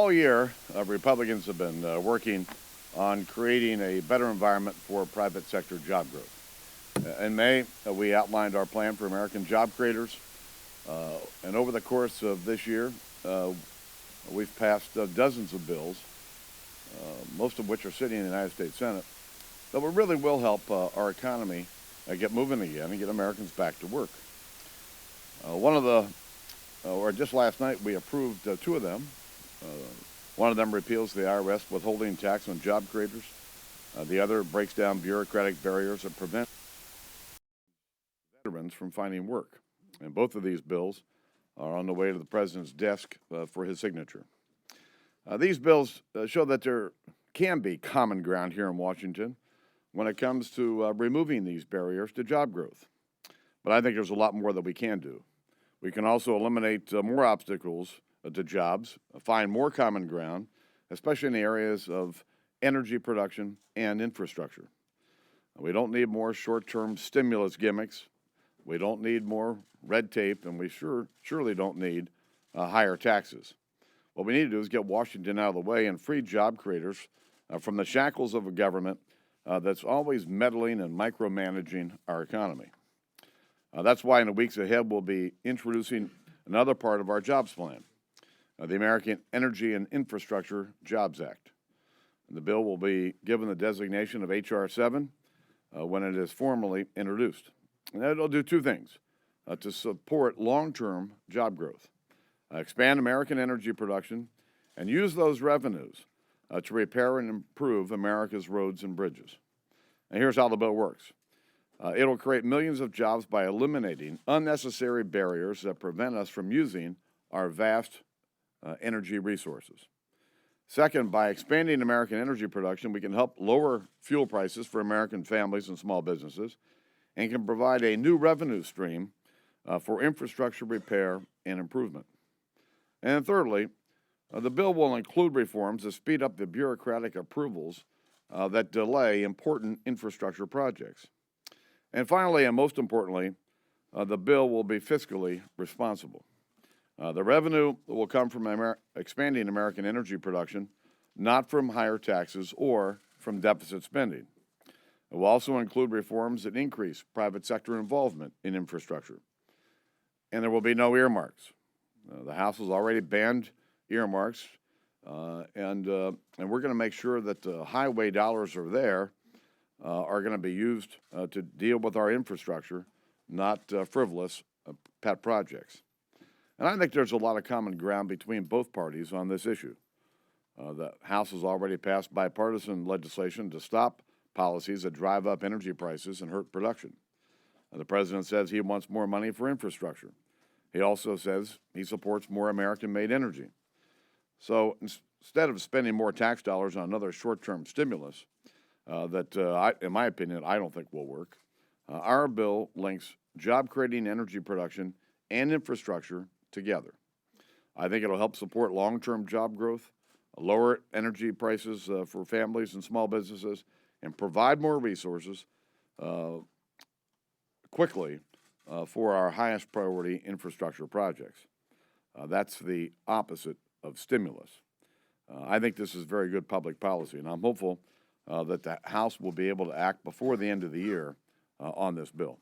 all year, Republicans have been working on creating a better environment for private sector job growth. In May, we outlined our plan for American job creators, and over the course of this year, we've passed dozens of bills, most of which are sitting in the United States Senate, that really will help our economy get moving again and get Americans back to work. Just last night, we approved two of them. One of them repeals the IRS withholding tax on job creators. The other breaks down bureaucratic barriers that prevent veterans from finding work. And both of these bills are on the way to the president's desk for his signature. These bills show that there can be common ground here in Washington when it comes to removing these barriers to job growth. But I think there's a lot more that we can do. We can also eliminate more obstacles to jobs, find more common ground, especially in the areas of energy production and infrastructure. We don't need more short-term stimulus gimmicks. We don't need more red tape, and we surely don't need higher taxes. What we need to do is get Washington out of the way and free job creators from the shackles of a government that's always meddling and micromanaging our economy. That's why in the weeks ahead we'll be introducing another part of our jobs plan, the American Energy and Infrastructure Jobs Act. And the bill will be given the designation of H.R. 7 when it is formally introduced. And it'll do two things to support long-term job growth, expand American energy production, and use those revenues to repair and improve America's roads and bridges. And here's how the bill works. It'll create millions of jobs by eliminating unnecessary barriers that prevent us from using our vast energy resources. Second, by expanding American energy production, we can help lower fuel prices for American families and small businesses and can provide a new revenue stream for infrastructure repair and improvement. And thirdly, the bill will include reforms that speed up the bureaucratic approvals that delay important infrastructure projects. And finally, and most importantly, the bill will be fiscally responsible. The revenue will come from expanding American energy production, not from higher taxes or from deficit spending. It will also include reforms that increase private sector involvement in infrastructure. And there will be no earmarks. The House has already banned earmarks, and we're going to make sure that the highway dollars are there are going to be used to deal with our infrastructure, not frivolous pet projects. And I think there's a lot of common ground between both parties on this issue. The House has already passed bipartisan legislation to stop policies that drive up energy prices and hurt production. The president says he wants more money for infrastructure. He also says he supports more American-made energy. So instead of spending more tax dollars on another short-term stimulus in my opinion, I don't think will work, our bill links job-creating energy production and infrastructure together. I think it'll help support long-term job growth, lower energy prices for families and small businesses, and provide more resources quickly for our highest priority infrastructure projects. That's the opposite of stimulus. I think this is very good public policy, and I'm hopeful that the House will be able to act before the end of the year on this bill.